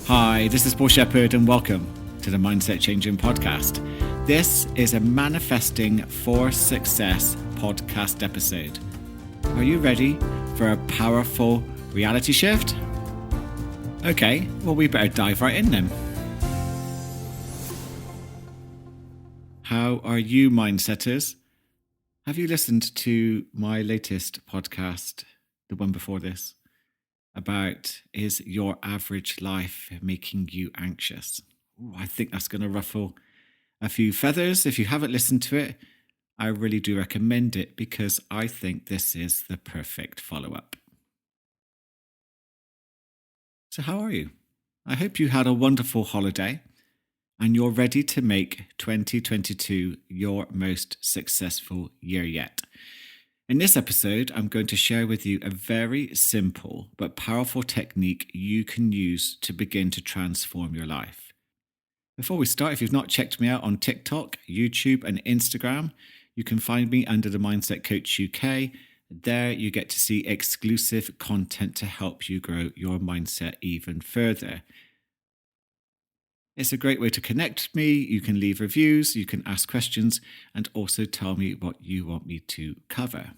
Hi, this is Paul Shepherd and welcome to the Mindset Changing Podcast. This is a Manifesting for Success podcast episode. Are you ready for a powerful reality shift? Okay, well, we better dive right in then. How are you, mindsetters? Have you listened to my latest podcast, the one before this, about is your average life making you anxious? Ooh, I think that's going to ruffle a few feathers. If you haven't listened to it, I really do recommend it because I think this is the perfect follow-up. So how are you? I hope you had a wonderful holiday and you're ready to make 2022 your most successful year yet. In this episode, I'm going to share with you a very simple but powerful technique you can use to begin to transform your life. Before we start, if you've not checked me out on TikTok, YouTube, and Instagram, you can find me under the Mindset Coach UK. There you get to see exclusive content to help you grow your mindset even further. It's a great way to connect with me. You can leave reviews, you can ask questions, and also tell me what you want me to cover.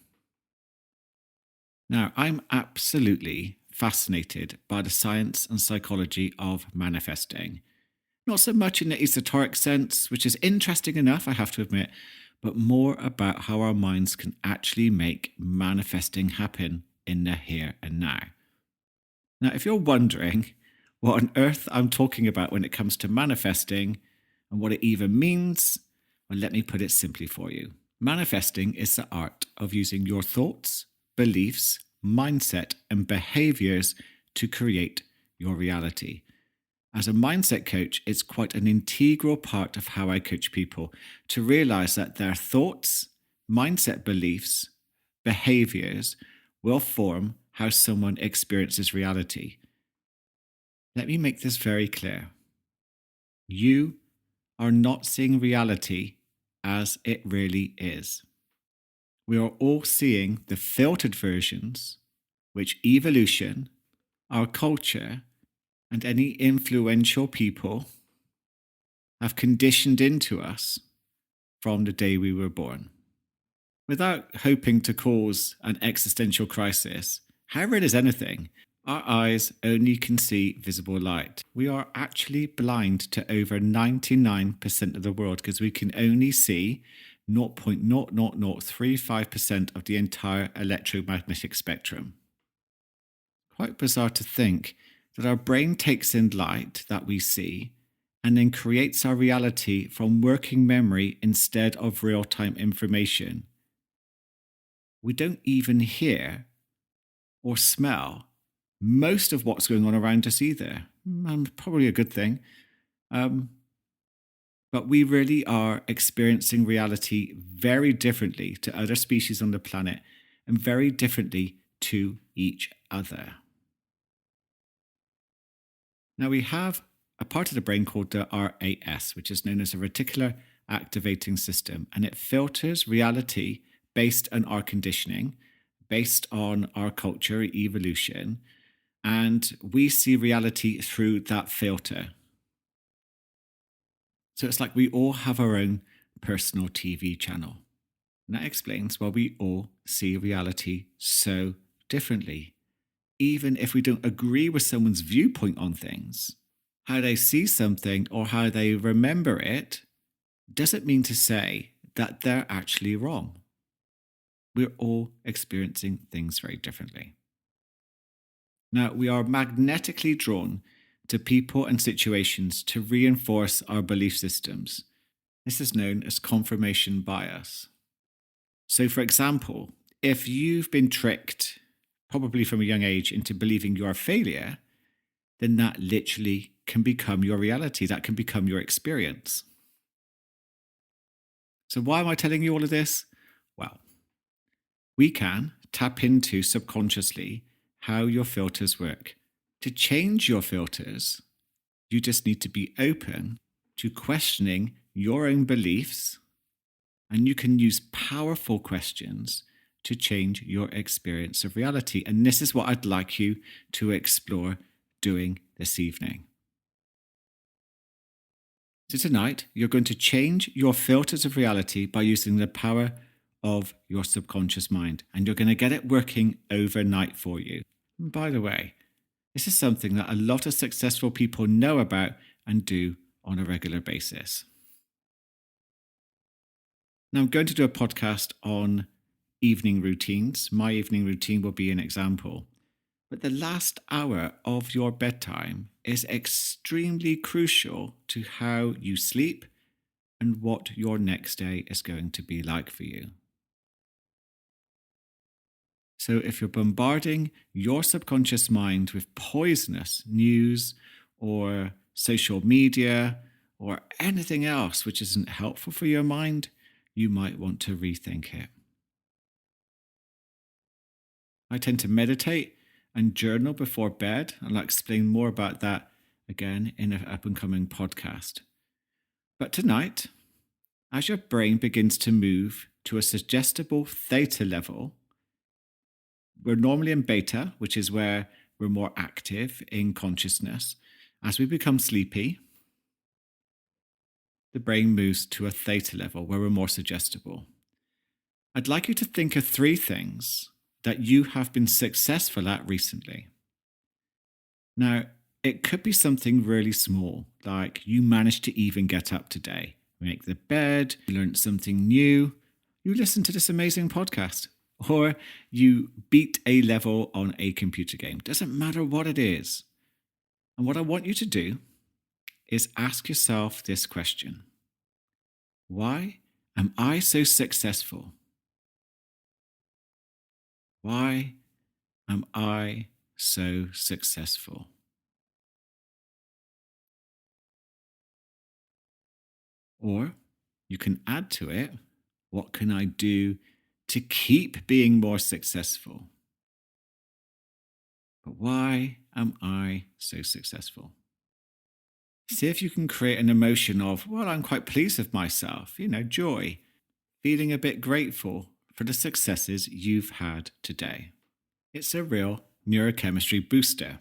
Now, I'm absolutely fascinated by the science and psychology of manifesting. Not so much in the esoteric sense, which is interesting enough, I have to admit, but more about how our minds can actually make manifesting happen in the here and now. Now, if you're wondering what on earth I'm talking about when it comes to manifesting and what it even means, well, let me put it simply for you. Manifesting is the art of using your thoughts, beliefs, mindset, and behaviors to create your reality. As a mindset coach, it's quite an integral part of how I coach people to realize that their thoughts, mindset beliefs, behaviors will form how someone experiences reality. Let me make this very clear. You are not seeing reality as it really is. We are all seeing the filtered versions, which evolution, our culture, and any influential people have conditioned into us from the day we were born. Without hoping to cause an existential crisis, how real is anything? Our eyes only can see visible light. We are actually blind to over 99% of the world because we can only see 0.00035% of the entire electromagnetic spectrum. Quite bizarre to think that our brain takes in light that we see and then creates our reality from working memory instead of real-time information. We don't even hear or smell most of what's going on around us either. And probably a good thing. But we really are experiencing reality very differently to other species on the planet and very differently to each other. Now we have a part of the brain called the RAS, which is known as a reticular activating system, and it filters reality based on our conditioning, based on our culture, evolution, and we see reality through that filter. So it's like we all have our own personal TV channel. And that explains why we all see reality so differently. Even if we don't agree with someone's viewpoint on things, how they see something or how they remember it doesn't mean to say that they're actually wrong. We're all experiencing things very differently. Now, we are magnetically drawn to people and situations to reinforce our belief systems. This is known as confirmation bias. So, for example, if you've been tricked, probably from a young age, into believing you're a failure, then that literally can become your reality. That can become your experience. So why am I telling you all of this? Well, we can tap into subconsciously how your filters work. To change your filters, you just need to be open to questioning your own beliefs, and you can use powerful questions to change your experience of reality. And this is what I'd like you to explore doing this evening. So tonight, you're going to change your filters of reality by using the power of your subconscious mind, and you're going to get it working overnight for you. And by the way, this is something that a lot of successful people know about and do on a regular basis. Now, I'm going to do a podcast on evening routines. My evening routine will be an example. But the last hour of your bedtime is extremely crucial to how you sleep and what your next day is going to be like for you. So, if you're bombarding your subconscious mind with poisonous news or social media or anything else which isn't helpful for your mind, you might want to rethink it. I tend to meditate and journal before bed, and I'll explain more about that again in an up and coming podcast. But tonight, as your brain begins to move to a suggestible theta level, we're normally in beta, which is where we're more active in consciousness. As we become sleepy, the brain moves to a theta level where we're more suggestible. I'd like you to think of three things that you have been successful at recently. Now, it could be something really small, like you managed to even get up today, make the bed, you learned something new, you listened to this amazing podcast, or you beat a level on a computer game. Doesn't matter what it is. And what I want you to do is ask yourself this question: why am I so successful? Why am I so successful? Or you can add to it, what can I do to keep being more successful? But why am I so successful? See if you can create an emotion of, well, I'm quite pleased with myself, joy, feeling a bit grateful for the successes you've had today. It's a real neurochemistry booster.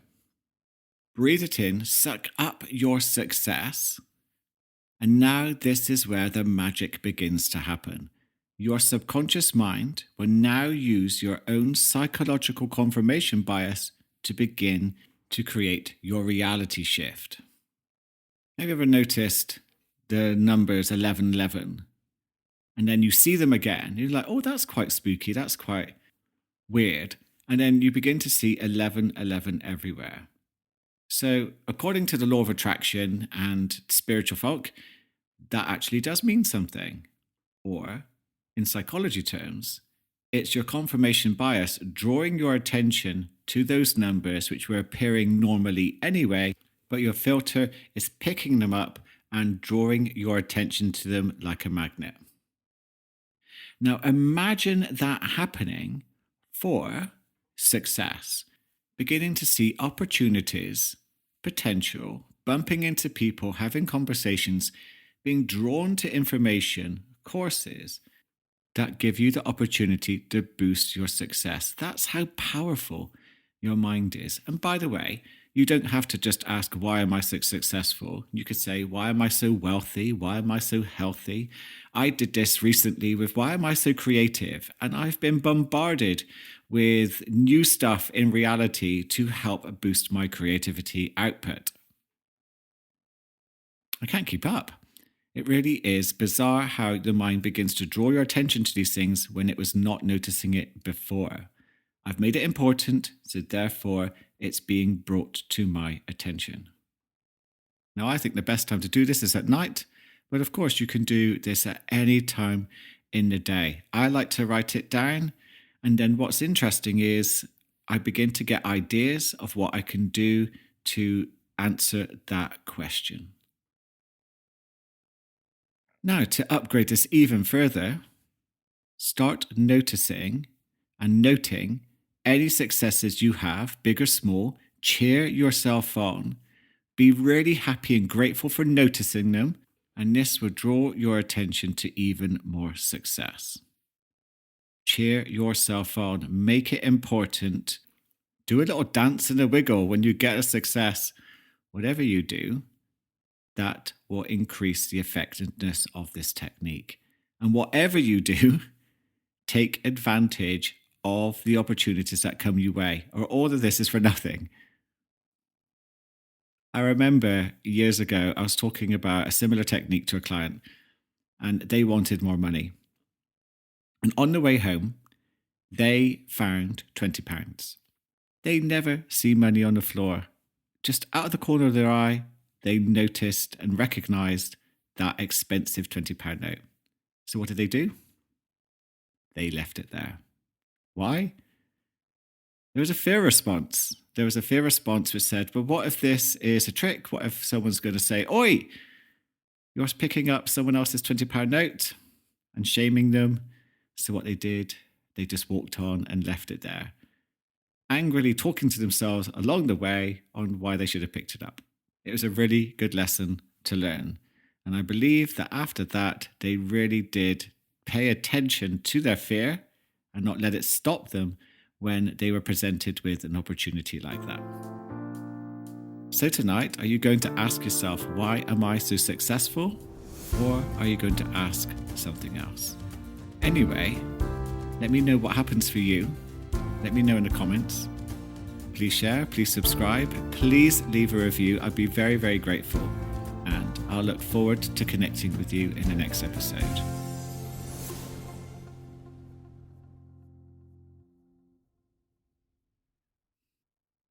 Breathe it in, suck up your success. And now this is where the magic begins to happen. Your subconscious mind will now use your own psychological confirmation bias to begin to create your reality shift. Have you ever noticed the numbers 1111? And then you see them again. You're like, oh, that's quite spooky. That's quite weird. And then you begin to see 1111 everywhere. So, according to the law of attraction and spiritual folk, that actually does mean something. Or, in psychology terms, it's your confirmation bias drawing your attention to those numbers which were appearing normally anyway, but your filter is picking them up and drawing your attention to them like a magnet. Now, imagine that happening for success, beginning to see opportunities, potential, bumping into people, having conversations, being drawn to information, courses that give you the opportunity to boost your success. That's how powerful your mind is. And by the way, you don't have to just ask, why am I so successful? You could say, why am I so wealthy? Why am I so healthy? I did this recently with, why am I so creative? And I've been bombarded with new stuff in reality to help boost my creativity output. I can't keep up. It really is bizarre how the mind begins to draw your attention to these things when it was not noticing it before. I've made it important, so therefore it's being brought to my attention. Now, I think the best time to do this is at night, but of course you can do this at any time in the day. I like to write it down, and then what's interesting is I begin to get ideas of what I can do to answer that question. Now, to upgrade this even further, start noticing and noting any successes you have, big or small. Cheer yourself on. Be really happy and grateful for noticing them, and this will draw your attention to even more success. Cheer yourself on. Make it important. Do a little dance and a wiggle when you get a success. Whatever you do, that will increase the effectiveness of this technique. And whatever you do, take advantage of the opportunities that come your way, or all of this is for nothing. I remember years ago, I was talking about a similar technique to a client, and they wanted more money. And on the way home, they found £20. They never see money on the floor. Just out of the corner of their eye, they noticed and recognized that expensive £20 note. So what did they do? They left it there. Why? There was a fear response. There was a fear response which said, but what if this is a trick? What if someone's going to say, oi, you're picking up someone else's £20 note, and shaming them? So what they did, they just walked on and left it there, angrily talking to themselves along the way on why they should have picked it up. It was a really good lesson to learn. And I believe that after that, they really did pay attention to their fear and not let it stop them when they were presented with an opportunity like that. So tonight, are you going to ask yourself, why am I so successful? Or are you going to ask something else? Anyway, let me know what happens for you. Let me know in the comments. Please share, please subscribe, please leave a review. I'd be very, very grateful. And I'll look forward to connecting with you in the next episode.